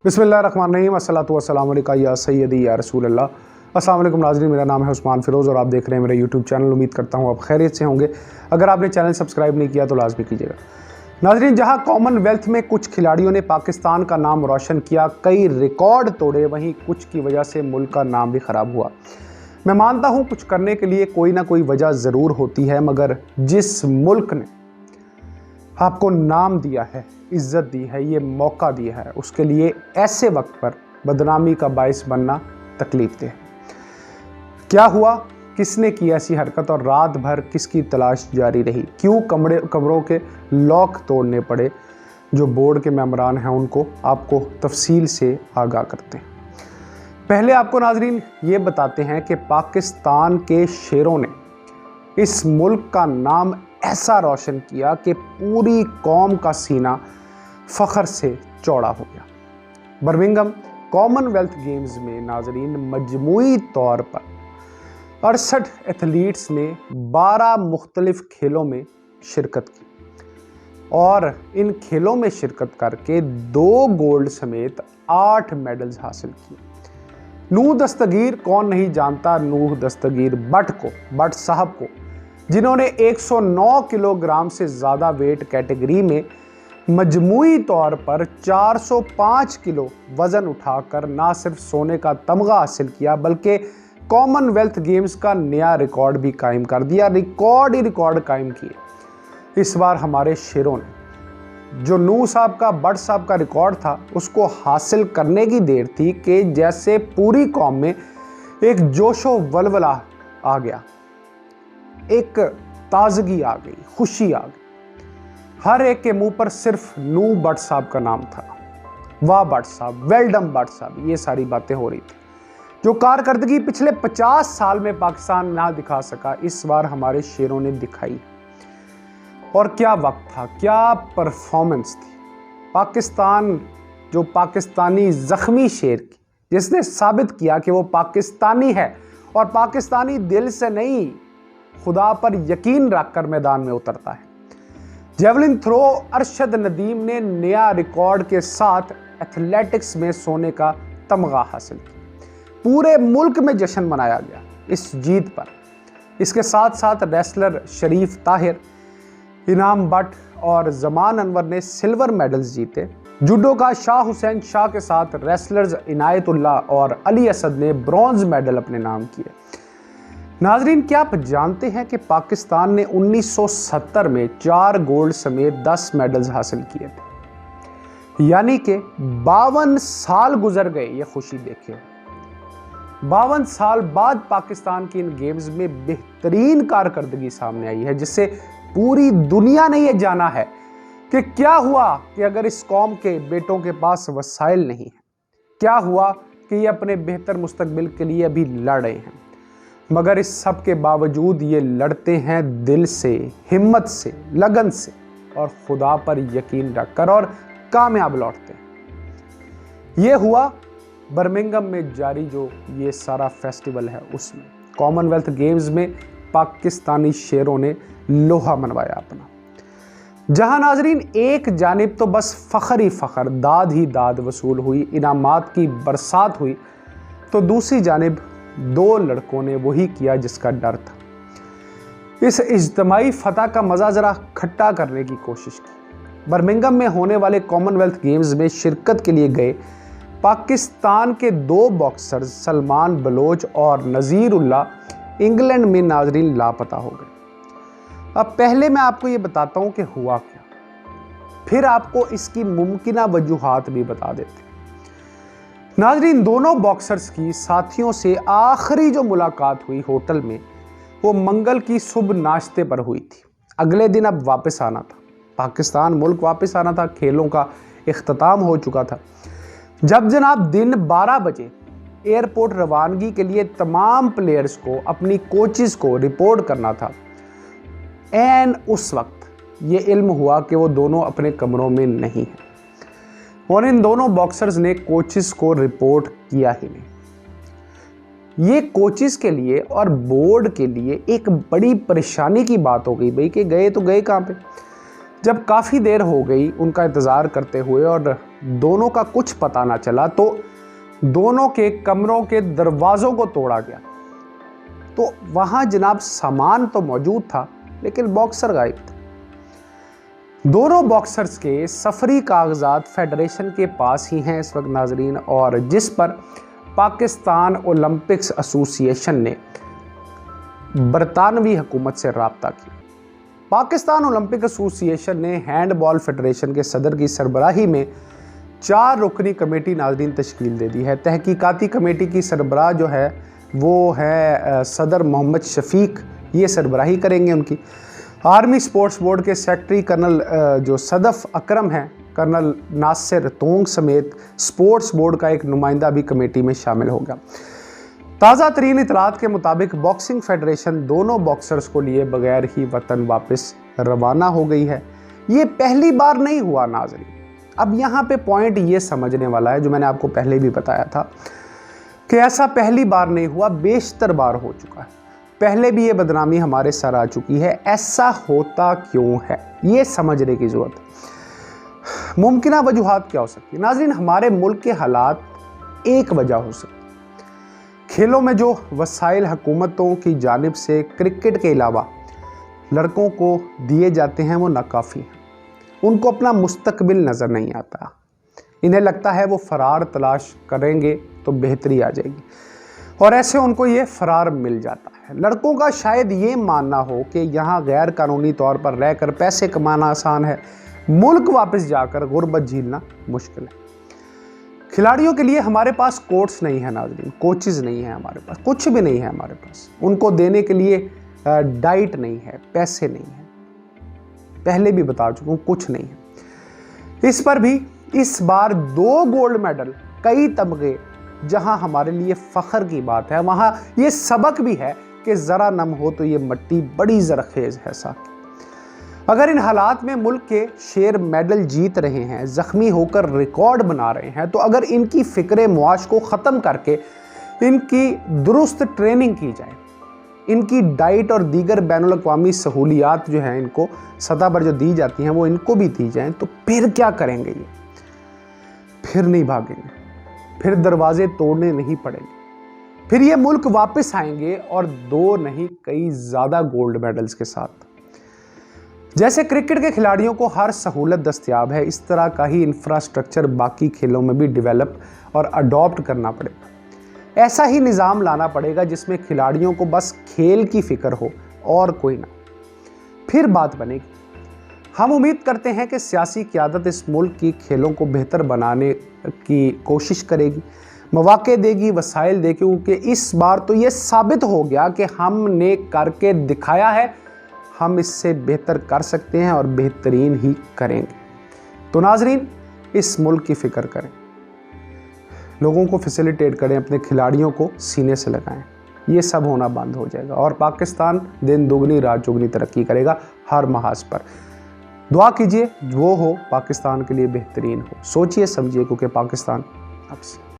बिस्मिल्लाहिर्रहमानिर्रहीम अस्सलातु वस्सलामु अलैका या सय्यदी या रसूल अल्लाह। अस्सलाम वालेकुम नाज़रीन, मेरा नाम है उस्मान फ़िरोज़ और आप देख रहे हैं मेरा यूट्यूब चैनल। उम्मीद करता हूँ आप खैरियत से होंगे। अगर आपने चैनल सब्सक्राइब नहीं किया तो लाजमी कीजिएगा। नाज़रीन, जहाँ कॉमनवेल्थ में कुछ खिलाड़ियों ने पाकिस्तान का नाम रोशन किया, कई रिकॉर्ड तोड़े, वहीं कुछ की वजह से मुल्क का नाम भी ख़राब हुआ। मैं मानता हूँ कुछ करने के लिए कोई ना कोई वजह ज़रूर होती है, मगर जिस मुल्क ने आपको नाम दिया है, इज़्ज़त दी है, ये मौका दिया है, उसके लिए ऐसे वक्त पर बदनामी का बाइस बनना तकलीफ दे। क्या हुआ, किसने की ऐसी हरकत और रात भर किसकी तलाश जारी रही? क्यों कमरों के लॉक तोड़ने पड़े? जो बोर्ड के मेंबरान हैं उनको आपको तफसील से आगाह करते हैं। पहले आपको नाजरीन ये बताते हैं कि पाकिस्तान के शेरों ने इस मुल्क का नाम ऐसा रोशन किया कि पूरी कौम का सीना फ़ख्र से चौड़ा हो गया। बर्मिंघम कॉमनवेल्थ गेम्स में नाजरीन मजमूई तौर पर 68 एथलीट्स ने 12 मुख्तलिफ खेलों में शिरकत की और इन खेलों में शिरकत करके 2 गोल्ड समेत 8 मेडल्स हासिल किए। नूह दस्तगीर, कौन नहीं जानता नूह दस्तगीर बट साहब को, जिन्होंने 109 किलोग्राम से ज़्यादा वेट कैटेगरी में मजमूई तौर पर 405 किलो वज़न उठाकर ना सिर्फ सोने का तमगा हासिल किया बल्कि कॉमनवेल्थ गेम्स का नया रिकॉर्ड भी कायम कर दिया। रिकॉर्ड कायम किए। इस बार हमारे शेरों ने जो नूह साहब का, बट साहब का रिकॉर्ड था, उसको हासिल करने की देर थी कि जैसे पूरी कौम में एक जोशो वलवला आ गया, एक ताजगी आ गई, खुशी आ गई। हर एक के मुंह पर सिर्फ नूह बट साहब का नाम था। वाह बट साहब, वेल डन बट साहब, ये सारी बातें हो रही थी। जो कारकर्दगी पिछले 50 साल में पाकिस्तान ना दिखा सका, इस बार हमारे शेरों ने दिखाई। और क्या वक्त था, क्या परफॉर्मेंस थी। पाकिस्तान, जो पाकिस्तानी जख्मी शेर की, जिसने साबित किया कि वो पाकिस्तानी है और पाकिस्तानी दिल से नहीं, खुदा पर यकीन रखकर मैदान में उतरता है। जेवलिन थ्रो अरशद नदीम ने नया रिकॉर्ड के साथ एथलेटिक्स में सोने का तमगा हासिल किया। पूरे मुल्क में जश्न मनाया गया इस जीत पर। इसके साथ साथ रेसलर शरीफ ताहिर, इनाम बट और जमान अनवर ने सिल्वर मेडल्स जीते। जूडो का शाह हुसैन शाह के साथ रेसलर्स इनायतुल्लाह और अली असद ने ब्रॉन्ज मेडल अपने नाम किए। नाजरीन, क्या आप जानते हैं कि पाकिस्तान ने 1970 में 4 गोल्ड समेत 10 मेडल्स हासिल किए थे। यानी कि 52 साल गुजर गए। ये खुशी देखिए, 52 साल बाद पाकिस्तान की इन गेम्स में बेहतरीन कारकर्दगी सामने आई है, जिससे पूरी दुनिया ने यह जाना है कि क्या हुआ कि अगर इस कौम के बेटों के पास वसाइल नहीं है, क्या हुआ कि ये अपने बेहतर मुस्तकबिल के लिए अभी लड़ रहे हैं, मगर इस सब के बावजूद ये लड़ते हैं दिल से, हिम्मत से, लगन से और खुदा पर यकीन रखकर और कामयाब लौटते हैं। ये हुआ बर्मिंघम में जारी जो ये सारा फेस्टिवल है, उसमें कॉमनवेल्थ गेम्स में पाकिस्तानी शेरों ने लोहा मनवाया अपना। जहां नाजरीन एक जानिब तो बस फ़ख्र ही फ़ख्र, दाद ही दाद वसूल हुई, इनामात की बरसात हुई, तो दूसरी जानिब 2 लड़कों ने वही किया जिसका डर था। इस इज्तमाई फतह का मज़ा ज़रा खट्टा करने की कोशिश की। बर्मिंघम में होने वाले कॉमनवेल्थ गेम्स में शिरकत के लिए गए पाकिस्तान के 2 बॉक्सर्स सलमान बलोच और नज़ीरुल्लाह इंग्लैंड में नाजरीन लापता हो गए। अब पहले मैं आपको ये बताता हूँ कि हुआ क्या, फिर आपको इसकी मुमकिना वजूहात भी बता देते हैं। नाजरीन, दोनों बॉक्सर्स की साथियों से आखिरी जो मुलाकात हुई होटल में, वो मंगल की सुबह नाश्ते पर हुई थी। अगले दिन अब वापस आना था, पाकिस्तान मुल्क वापस आना था, खेलों का इख्तिताम हो चुका था। जब जनाब दिन 12 बजे एयरपोर्ट रवानगी के लिए तमाम प्लेयर्स को, अपनी कोचेस को रिपोर्ट करना था, एन उस वक्त ये इल्म हुआ कि वो दोनों अपने कमरों में नहीं हैं और इन दोनों बॉक्सर्स ने कोचेस को रिपोर्ट किया ही नहीं। ये कोचेस के लिए और बोर्ड के लिए एक बड़ी परेशानी की बात हो गई भाई कि गए तो गए कहाँ पे। जब काफ़ी देर हो गई उनका इंतज़ार करते हुए और दोनों का कुछ पता ना चला तो दोनों के कमरों के दरवाज़ों को तोड़ा गया। तो वहाँ जनाब सामान तो मौजूद था लेकिन बॉक्सर गायब थे। दोनों बॉक्सर्स के सफरी कागजात फेडरेशन के पास ही हैं इस वक्त नाजरीन, और जिस पर पाकिस्तान ओलंपिक्स एसोसिएशन ने बरतानवी हुकूमत से राब्ता किया। पाकिस्तान ओलंपिक एसोसिएशन ने हैंडबॉल फेडरेशन के सदर की सरबराही में 4 रुकनी कमेटी नाजरीन तश्कील दे दी है। तहकीकाती कमेटी की सरबराह जो है वो है सदर मोहम्मद शफीक, ये सरबराही करेंगे उनकी। आर्मी स्पोर्ट्स बोर्ड के सेक्रेटरी कर्नल जो सदफ अकरम हैं, कर्नल नासिर तोंग समेत स्पोर्ट्स बोर्ड का एक नुमाइंदा भी कमेटी में शामिल होगा। ताज़ा तरीन इतलात के मुताबिक बॉक्सिंग फेडरेशन दोनों बॉक्सर्स को लिए बगैर ही वतन वापस रवाना हो गई है। ये पहली बार नहीं हुआ नाज़रीन। अब यहाँ पे पॉइंट ये समझने वाला है जो मैंने आपको पहले भी बताया था कि ऐसा पहली बार नहीं हुआ, बेशतर बार हो चुका है। पहले भी ये बदनामी हमारे सर आ चुकी है। ऐसा होता क्यों है ये समझने की ज़रूरत है। मुमकिन वजूहात क्या हो सकती है नाज़रीन? हमारे मुल्क के हालात एक वजह हो सकती है। खेलों में जो वसाइल हुकूमतों की जानिब से क्रिकेट के अलावा लड़कों को दिए जाते हैं वो नाकाफ़ी हैं। उनको अपना मुस्तकबिल नज़र नहीं आता। इन्हें लगता है वो फ़रार तलाश करेंगे तो बेहतरी आ जाएगी, और ऐसे उनको ये फ़रार मिल जाता है। लड़कों का शायद ये मानना हो कि यहाँ गैर कानूनी तौर पर रहकर पैसे कमाना आसान है, मुल्क वापस जाकर गुर्बत झेलना मुश्किल है। खिलाड़ियों के लिए हमारे पास कोर्ट्स नहीं है नाज़रीन, कोचेज़ नहीं है हमारे पास, कुछ भी नहीं है हमारे पास। उनको देने के लिए डाइट नहीं है, पैसे नहीं है। पहले भी बता चुका हूँ, कुछ नहीं है। इस पर भी इस बार 2 गोल्ड मेडल, कई तमगे, जहां हमारे लिए फ़ख्र की बात है वहां ये सबक भी है कि ज़रा नम हो तो ये मट्टी बड़ी ज़रखेज़ है साकी। अगर इन हालात में मुल्क के शेर मेडल जीत रहे हैं, ज़ख्मी होकर रिकॉर्ड बना रहे हैं, तो अगर इनकी फ़िक्र मुआश को ख़त्म करके इनकी दुरुस्त ट्रेनिंग की जाए, इनकी डाइट और दीगर बैनुल अक़वामी सहूलियात जो हैं इनको सतह पर जो दी जाती हैं वो इनको भी दी जाएं, तो फिर क्या करेंगे ये? फिर नहीं भागेंगे, फिर दरवाजे तोड़ने नहीं पड़ेंगे, फिर ये मुल्क वापस आएंगे और 2 नहीं कई ज़्यादा गोल्ड मेडल्स के साथ। जैसे क्रिकेट के खिलाड़ियों को हर सहूलत दस्तयाब है, इस तरह का ही इंफ्रास्ट्रक्चर बाकी खेलों में भी डेवलप और अडॉप्ट करना पड़ेगा। ऐसा ही निज़ाम लाना पड़ेगा जिसमें खिलाड़ियों को बस खेल की फ़िक्र हो और कोई ना, फिर बात बनेगी। हम उम्मीद करते हैं कि सियासी क़यादत इस मुल्क की खेलों को बेहतर बनाने की कोशिश करेगी, मौक़े देगी, वसाइल देगी, क्योंकि इस बार तो ये साबित हो गया कि हमने करके दिखाया है, हम इससे बेहतर कर सकते हैं और बेहतरीन ही करेंगे। तो नाजरीन, इस मुल्क की फ़िक्र करें, लोगों को फैसिलिटेट करें, अपने खिलाड़ियों को सीने से लगाएं। ये सब होना बंद हो जाएगा और पाकिस्तान दिन दुगनी रात चौगनी तरक्की करेगा हर महाज पर। दुआ कीजिए वो हो पाकिस्तान के लिए बेहतरीन हो। सोचिए समझिए, क्योंकि पाकिस्तान अब से